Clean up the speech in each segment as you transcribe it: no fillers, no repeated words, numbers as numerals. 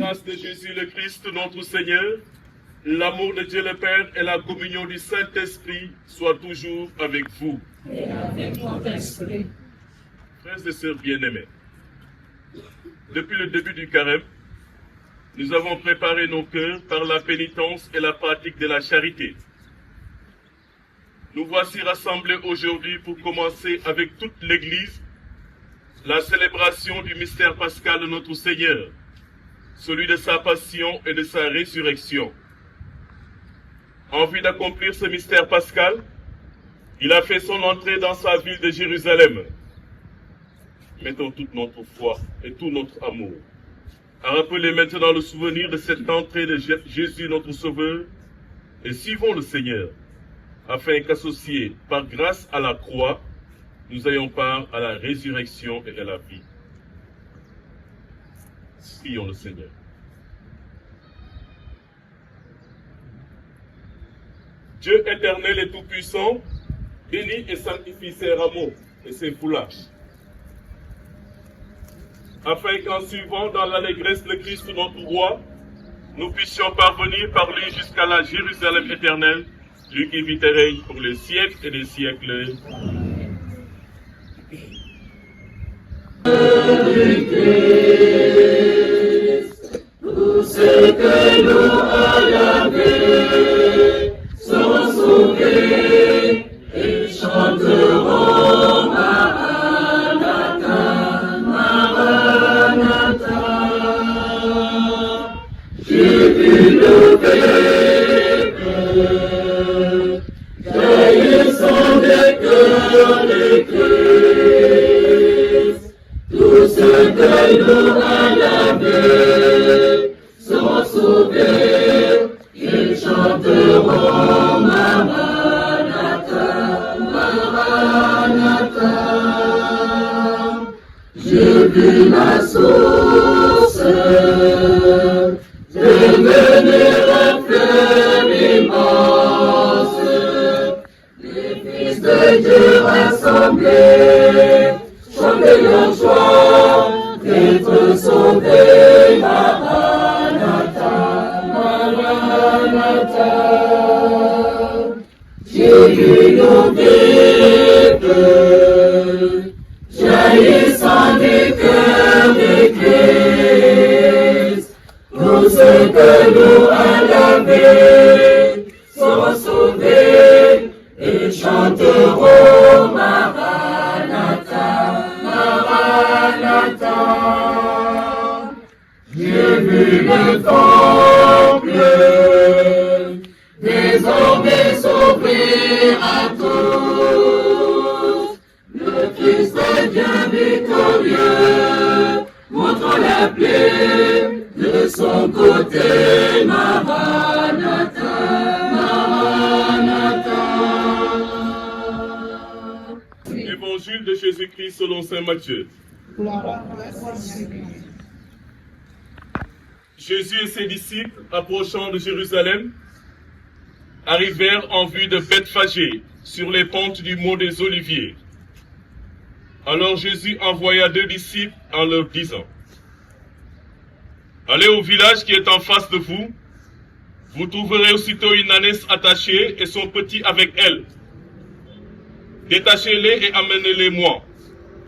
grâce de Jésus le Christ, notre Seigneur, l'amour de Dieu le Père et la communion du Saint-Esprit soient toujours avec vous. Et avec ton esprit. Frères et sœurs bien-aimés, depuis le début du carême, nous avons préparé nos cœurs par la pénitence et la pratique de la charité. Nous voici rassemblés aujourd'hui pour commencer avec toute l'Église la célébration du mystère pascal de notre Seigneur, celui de sa passion et de sa résurrection. En vue d'accomplir ce mystère pascal, il a fait son entrée dans sa ville de Jérusalem. Mettons toute notre foi et tout notre amour à rappeler maintenant le souvenir de cette entrée de Jésus notre Sauveur et suivons le Seigneur, afin qu'associés par grâce à la croix, nous ayons part à la résurrection et à la vie. Prions le Seigneur. Dieu éternel et tout-puissant, bénis et sanctifie ces rameaux et ces foulages, afin qu'en suivant dans l'allégresse le Christ notre roi, nous puissions parvenir par lui jusqu'à la Jérusalem éternelle, lui qui vit et règne pour les siècles et les siècles. Tout ce que nous avons sont sauvés et chanteront Maranatha, Maranatha. J'ai vu le Père jaillissant des cœurs des Christ. Tous ceux que nous avons sont sauvés, ils chanteront Maranatha, Maranatha. J'ai vu la source devenir un fleuve immense, les fils de Dieu rassemblés, chanter en joie d'être sauvés, Maranatha, Maranatha. J'ai vu nos vivres jaillissant du cœur de Christ. Tous ceux que nous avons sont sauvés et chanteront Maranatha, Maranatha. J'ai vu le temple désormais s'ouvrir à tous. Le Christ est bien victorieux, montrant la plaie de son côté. Maranatha, Maranatha. Évangile de Jésus-Christ selon saint Matthieu. Jésus et ses disciples, approchant de Jérusalem, arrivèrent en vue de Bethphagée, sur les pentes du mont des Oliviers. Alors Jésus envoya 2 disciples en leur disant: allez au village qui est en face de vous, vous trouverez aussitôt une ânesse attachée et son petit avec elle. Détachez-les et amenez-les-moi.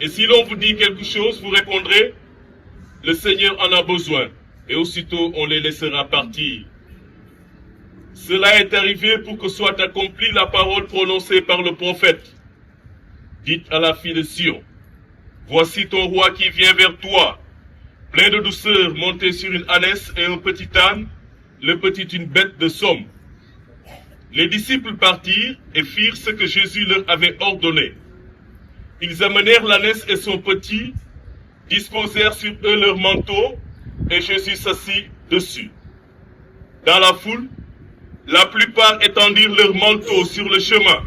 Et si l'on vous dit quelque chose, vous répondrez: le Seigneur en a besoin. Et aussitôt on les laissera partir. Cela est arrivé pour que soit accomplie la parole prononcée par le prophète. Dites à la fille de Sion: voici ton roi qui vient vers toi, plein de douceur, monté sur une ânesse et un petit âne, le petit une bête de somme. Les disciples partirent et firent ce que Jésus leur avait ordonné. Ils amenèrent l'ânesse et son petit, disposèrent sur eux leurs manteaux, et Jésus s'assit dessus. Dans la foule, la plupart étendirent leurs manteaux sur le chemin,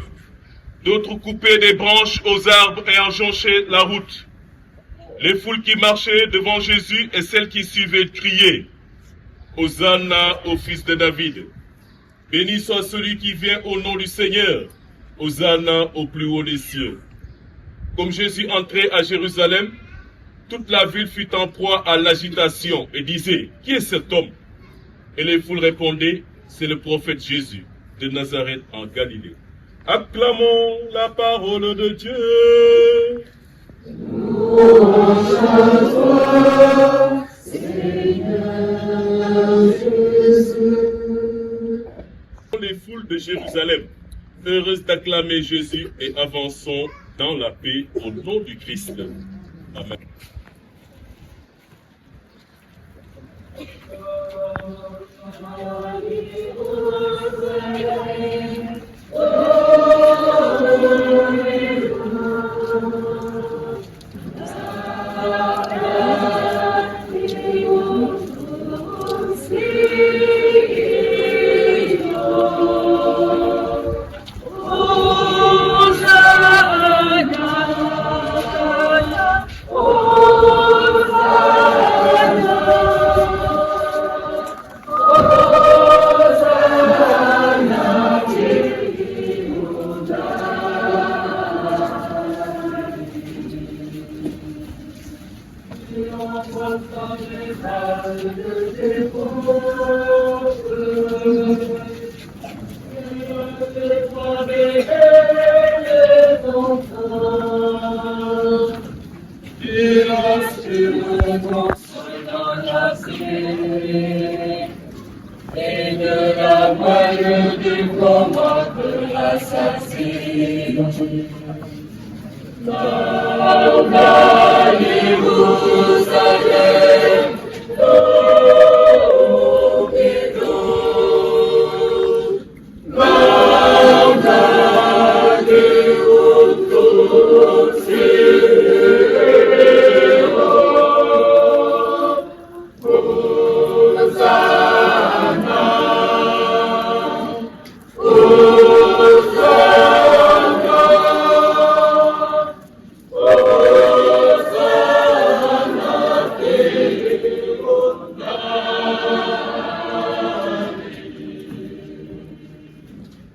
d'autres coupaient des branches aux arbres et en jonchaient la route. Les foules qui marchaient devant Jésus et celles qui suivaient criaient: Hosanna au fils de David. Béni soit celui qui vient au nom du Seigneur. Hosanna au plus haut des cieux. Comme Jésus entrait à Jérusalem, toute la ville fut en proie à l'agitation et disait, qui est cet homme? Et les foules répondaient, c'est le prophète Jésus de Nazareth en Galilée. Acclamons la parole de Dieu. Louange à toi, Seigneur Jésus. Les foules de Jérusalem, heureuses d'acclamer Jésus et avançons dans la paix au nom du Christ. Amen. Et de la moelle du combat de l'assassin. Dans la Jérusalem, l'eau et l'eau, dans la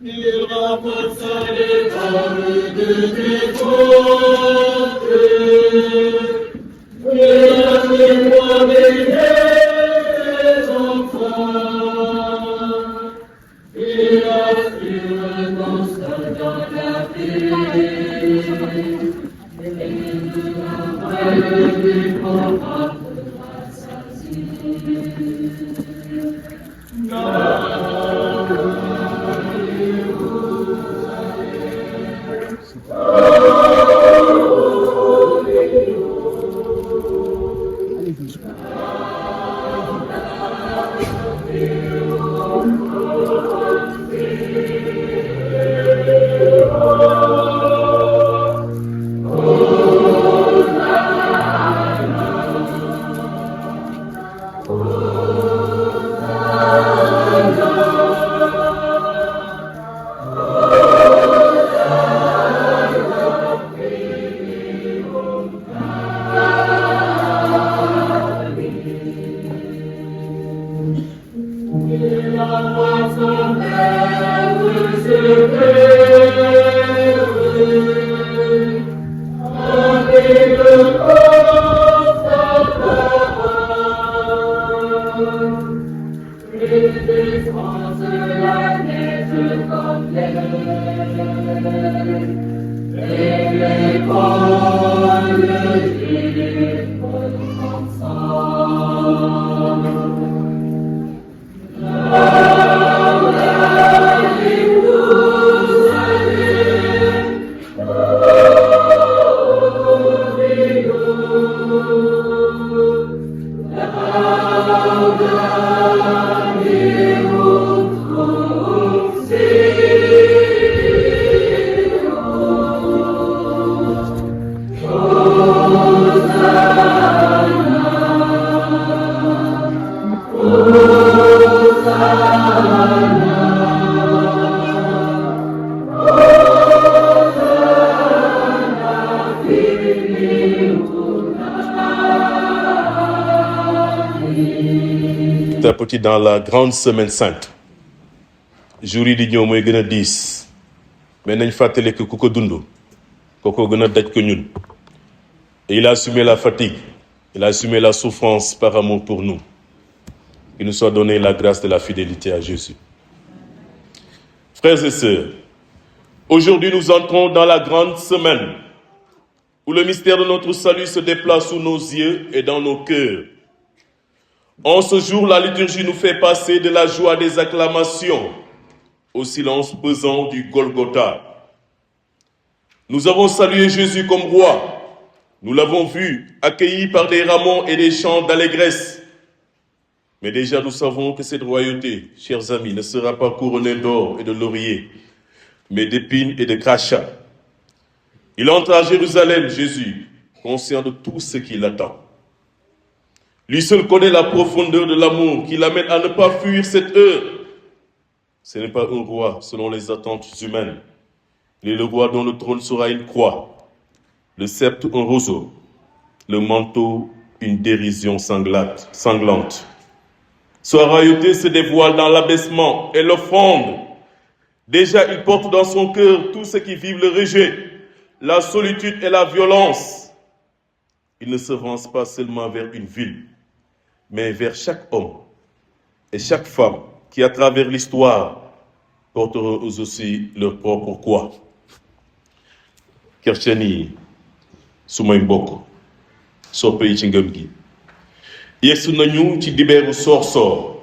il renforça les paroles de tes fautes, et la mémoire des enfants, et l'assurance dans la paix, et de la moelle du combat de l'assassin. Petit dans la grande semaine sainte jour yi di ñëw mooy gën a diis mais nañ fàttali que ku ko dund kooko gën a daj ko ñun et il a assumé la fatigue Il a assumé la souffrance par amour pour nous. Qu'il nous soit donné la grâce de la fidélité à Jésus. Frères et sœurs, aujourd'hui nous entrons dans la grande semaine où le mystère de notre salut se déplace sous nos yeux et dans nos cœurs. En ce jour, la liturgie nous fait passer de la joie des acclamations au silence pesant du Golgotha. Nous avons salué Jésus comme roi. Nous l'avons vu, accueilli par des rameaux et des chants d'allégresse. Mais déjà nous savons que cette royauté, chers amis, ne sera pas couronnée d'or et de laurier, mais d'épines et de crachats. Il entre à Jérusalem, Jésus, conscient de tout ce qui l'attend. Lui seul connaît la profondeur de l'amour qui l'amène à ne pas fuir cette heure. Ce n'est pas un roi selon les attentes humaines. Il est le roi dont le trône sera une croix, le sceptre un roseau, le manteau une dérision sanglante. Sa royauté se dévoile dans l'abaissement et l'offrande. Déjà, il porte dans son cœur tous ceux qui vivent le rejet, la solitude et la violence. Il ne s'avance pas seulement vers une ville, mais vers chaque homme et chaque femme qui, à travers l'histoire, porteront aussi leur propre pourquoi. Chrétien yi sumay mbokk soppe yi ci ngëm gi yegsi nañu ci dibeeru soor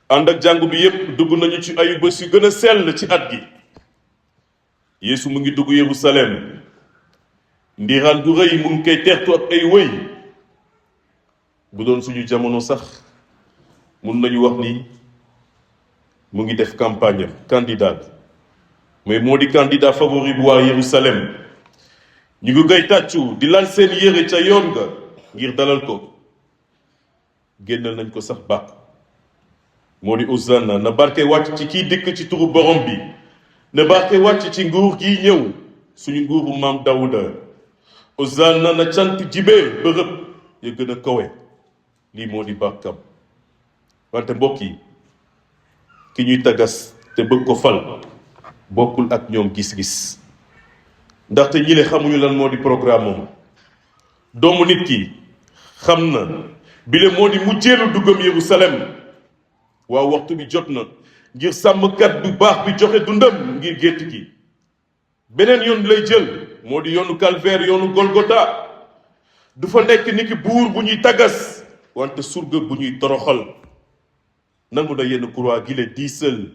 ànd ak jàngu bi yépp dugg nañu ci ayu bés yu gën a sell ci at gi. Yeesu mu ngi dugg Yerusalem ndiiraan gu rëy mu ngi koy tertu ak ay wëy. Bu doon suñu jamono sax mun nañu wax ni mu ngi def campagne candidat mais moo di candidat favori bu waa Yerusalem. ñu ngi koy tàccu di lal seen yére ca yoon ga ngir dalal ko. génnal nañ ko sax bàq moo di Hosanna na barke wàcc ci kiy dikk ci turu borom bi, na barke wàcc ci nguur gi ñëw suñu nguuru maam Dawuda. Hosanna na cant jibee bërëb ya gën a kawe. lii moo di bàkkam. wante mbokk yi ki ñuy tagas te bëgg ko fal bokkul ak ñoom gis-gis, ndaxte ñile xamuñu lan moo di programme moom. doomu nit ki xam na bile moo di mujjeelu duggam Yerusalem. waaw waxtu bi jot na ngir sàmmkat bu baax bi joxe dundam ngir gétt gi. beneen yoon lay jël moo di yoonu calvaire, yoonu Golgotha. du fa nekk ni ki buur bu ñuy tagas wante surga bu ñuy toroxal. nangu na yenn croix gi le diisal,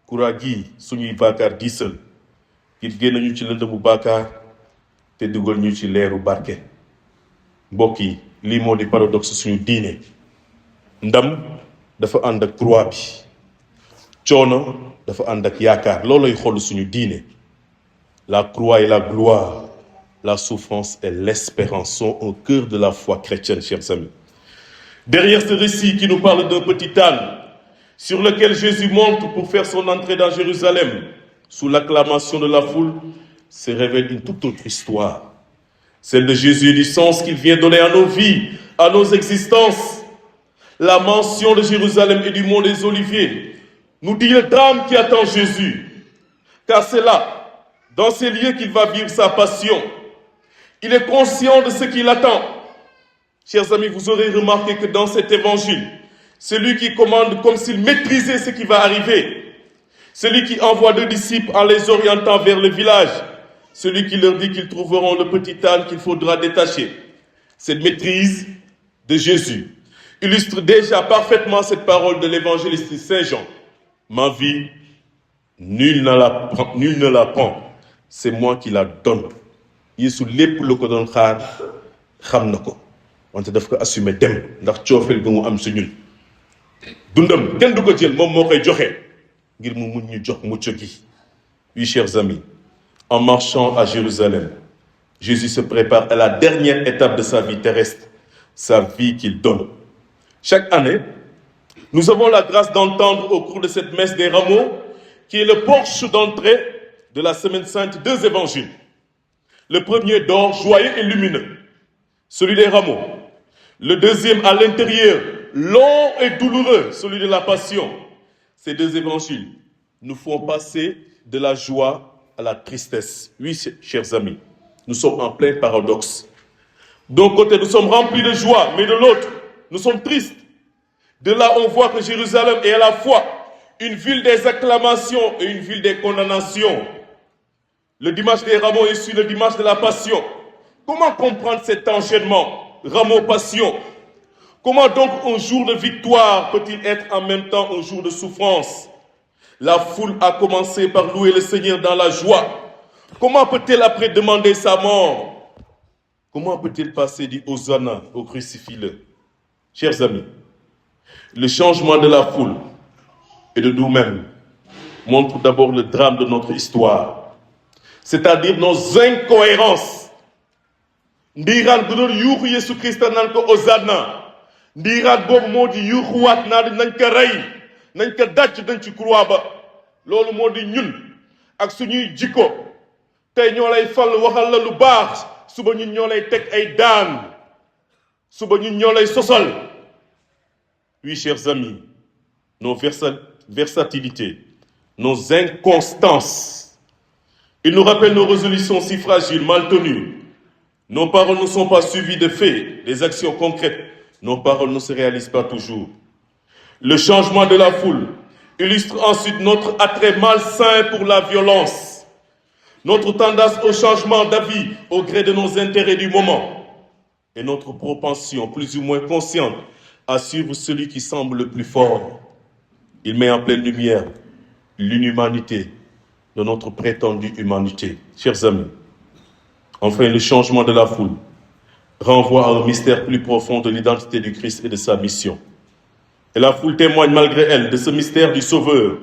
croix gi suñuy baakaar diisal ngir génn ñu ci lëndëmu baakaar te dugal ñu ci leeru barke. mbokk yi lii moo di paradoxe suñu diine. ndam dafa ànd ak croix bi, coono dafa ànd ak yaakaar. loolay xolu suñu diine. La croix et la gloire, la souffrance et l'espérance sont au cœur de la foi chrétienne, chers amis. Derrière ce récit qui nous parle d'un petit âne sur lequel Jésus monte pour faire son entrée dans Jérusalem, sous l'acclamation de la foule, se révèle une toute autre histoire. Celle de Jésus et du sens qu'il vient donner à nos vies, à nos existences. La mention de Jérusalem et du mont des Oliviers nous dit le drame qui attend Jésus. Car c'est là, dans ces lieux, qu'il va vivre sa passion. Il est conscient de ce qui l'attend. Chers amis, vous aurez remarqué que dans cet évangile, celui qui commande comme s'il maîtrisait ce qui va arriver, celui qui envoie 2 disciples en les orientant vers le village, celui qui leur dit qu'ils trouveront le petit âne qu'il faudra détacher. Cette maîtrise de Jésus illustre déjà parfaitement cette parole de l'évangéliste Saint Jean. Ma vie, nul ne la prend, c'est moi qui la donne. Yeesu lépp lu ko doon xaar xam na ko, wante daf ko assumé dem ndax coofeel ga mu am si ñun. dundam kenn du ko jël, moom moo koy joxe ngir mu mun ñu jox mucc gi. Oui, chers amis, en marchant à Jérusalem, Jésus se prépare à la dernière étape de sa vie terrestre, sa vie qu'il donne. Chaque année, nous avons la grâce d'entendre au cours de cette messe des rameaux, qui est le porche d'entrée de la Semaine Sainte, 2 évangiles. Le premier d'or joyeux et lumineux, celui des rameaux. Le deuxième à l'intérieur, long et douloureux, celui de la Passion. Ces 2 évangiles nous font passer de la joie à la tristesse. Oui, chers amis, nous sommes en plein paradoxe. D'un côté, nous sommes remplis de joie, mais de l'autre, nous sommes tristes. De là, on voit que Jérusalem est à la fois une ville des acclamations et une ville des condamnations. Le dimanche des rameaux est sur le dimanche de la passion. Comment comprendre cet enchaînement, rameaux-passion? Comment donc un jour de victoire peut-il être en même temps un jour de souffrance? La foule a commencé par louer le Seigneur dans la joie. Comment peut-elle après demander sa mort? Comment peut-il passer du Hosanna au crucifix-le? Chers amis, le changement de la foule et de nous-mêmes montre d'abord le drame de notre histoire, c'est-à-dire nos incohérences. Ndiiraan bu doon yuuxu Yesu Christa naan ko Hosanna, ndiiraan boobu moo di yuuxuwaat naa di nañ ko rey nañ ko dàcc dañ ci croix ba. Loolu moo di ñun ak suñuy jikko. Tey ñoo lay fal waxal la lu baax, suba ñun ñoo lay teg ay daan, suba ñun ñoo lay sosal. Oui, chers amis, nos versatilités, nos inconstances, ils nous rappellent nos résolutions si fragiles, mal tenues. Nos paroles ne sont pas suivies de faits, des actions concrètes. Nos paroles ne se réalisent pas toujours. Le changement de la foule illustre ensuite notre attrait malsain pour la violence, notre tendance au changement d'avis au gré de nos intérêts du moment et notre propension plus ou moins consciente à suivre celui qui semble le plus fort. Il met en pleine lumière l'inhumanité de notre prétendue humanité. Chers amis, enfin, le changement de la foule renvoie à un mystère plus profond de l'identité du Christ et de sa mission. Et la foule témoigne malgré elle de ce mystère du Sauveur.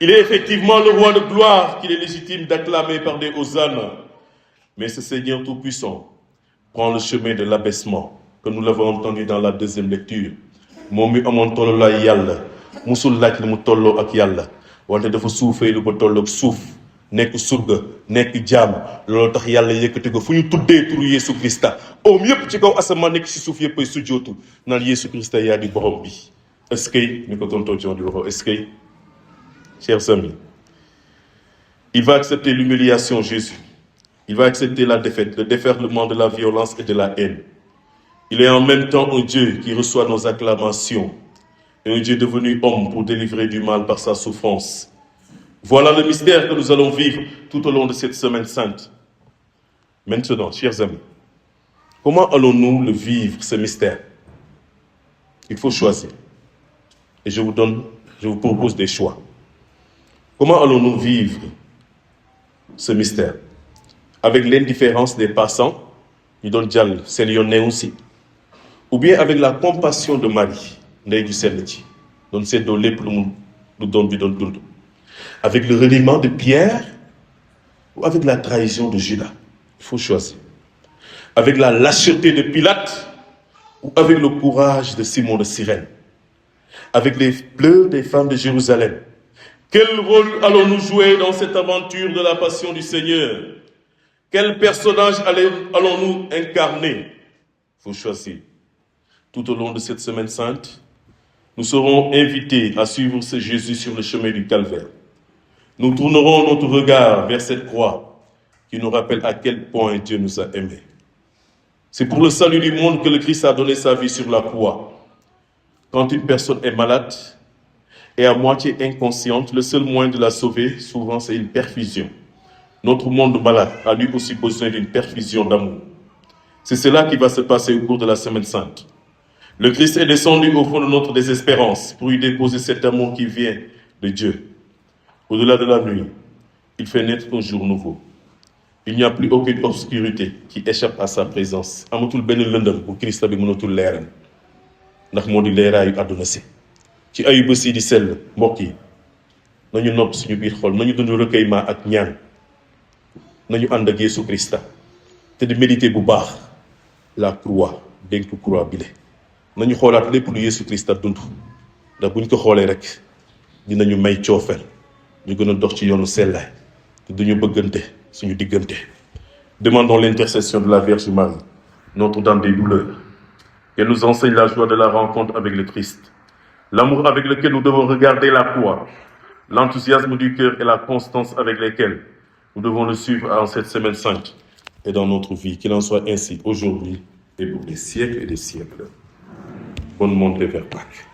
Il est effectivement le roi de gloire qu'il est légitime d'acclamer par des hosannas. Mais ce Seigneur tout-puissant prend le chemin de l'abaissement, que nous l'avons entendu dans la deuxième lecture. Moom mi amoon tollolaay yàlla musul laaj lu mu tolloo ak yàlla wante dafa suufee lu ba tolloog suuf nekk surga nekk jaam loolu tax yàlla yëkkati ko fu ñu tuddee turu Yesu Christa oom yépp ci kaw asamaan nekk ci suuf yépp ay sujjootu naan Yesu Christa yaa di borom bi. Est-ce que ni ko tonton John di waxoo est-ce que, chers amis, il va accepter l'humiliation, Jésus. Il va accepter la défaite, le déferlement de la violence et de la haine. Il est en même temps un Dieu qui reçoit nos acclamations et un Dieu devenu homme pour délivrer du mal par sa souffrance. Voilà le mystère que nous allons vivre tout au long de cette semaine sainte. Maintenant, chers amis, comment allons-nous le vivre, ce mystère? Il faut choisir. Et je vous propose des choix. Comment allons-nous vivre ce mystère? Avec l'indifférence des passants, ñu doon jàll seen yoon ne aussi, ou bien avec la compassion de Marie, ndey ju sell ci, doon seddoo lépp lu doom bi doon dund, avec le reniement de Pierre ou avec la trahison de Judas? Il faut choisir. Avec la lâcheté de Pilate ou avec le courage de Simon de Cyrène? Avec les pleurs des femmes de Jérusalem? Quel rôle allons-nous jouer dans cette aventure de la passion du Seigneur? Quel personnage allons-nous incarner? Il faut choisir. Tout au long de cette semaine sainte, nous serons invités à suivre ce Jésus sur le chemin du Calvaire. Nous tournerons notre regard vers cette croix qui nous rappelle à quel point Dieu nous a aimés. C'est pour le salut du monde que le Christ a donné sa vie sur la croix. Quand une personne est malade et à moitié inconsciente, le seul moyen de la sauver, souvent, c'est une perfusion. Notre monde malade a lui aussi besoin d'une perfusion d'amour. C'est cela qui va se passer au cours de la Semaine Sainte. Le Christ est descendu au fond de notre désespérance pour y déposer cet amour qui vient de Dieu. Au-delà de la nuit, il fait naître un jour nouveau. Il n'y a plus aucune obscurité qui échappe à sa présence. Amatul benn lëndëm bu Christ bi mënatul leeral ndax moo di leeraayu àdduna si. Ci ayu bés yi di sell mbokk yi nañu nopp suñu biir xol nañu dund recueillement ak ñaan nañu ànd ak Yesu Christa te di méditer bu baax la croix dénk croix bile nañu xoolaat lépp lu Yesu Christa dund ndax buñ ko xoolee rek dinañu may coofeel ñu gën a dox ci yoonu sellaay te duñu bëggante suñu diggante. Demandons l'intercession de la Vierge Marie, Notre-Dame des douleurs, qu'elle nous enseigne la joie de la rencontre avec le Christ, l'amour avec lequel nous devons regarder la croix, l'enthousiasme du cœur et la constance avec lesquels nous devons le suivre en cette semaine sainte et dans notre vie. Qu'il en soit ainsi aujourd'hui et pour des siècles et des siècles. Bonne montée vers Pâques.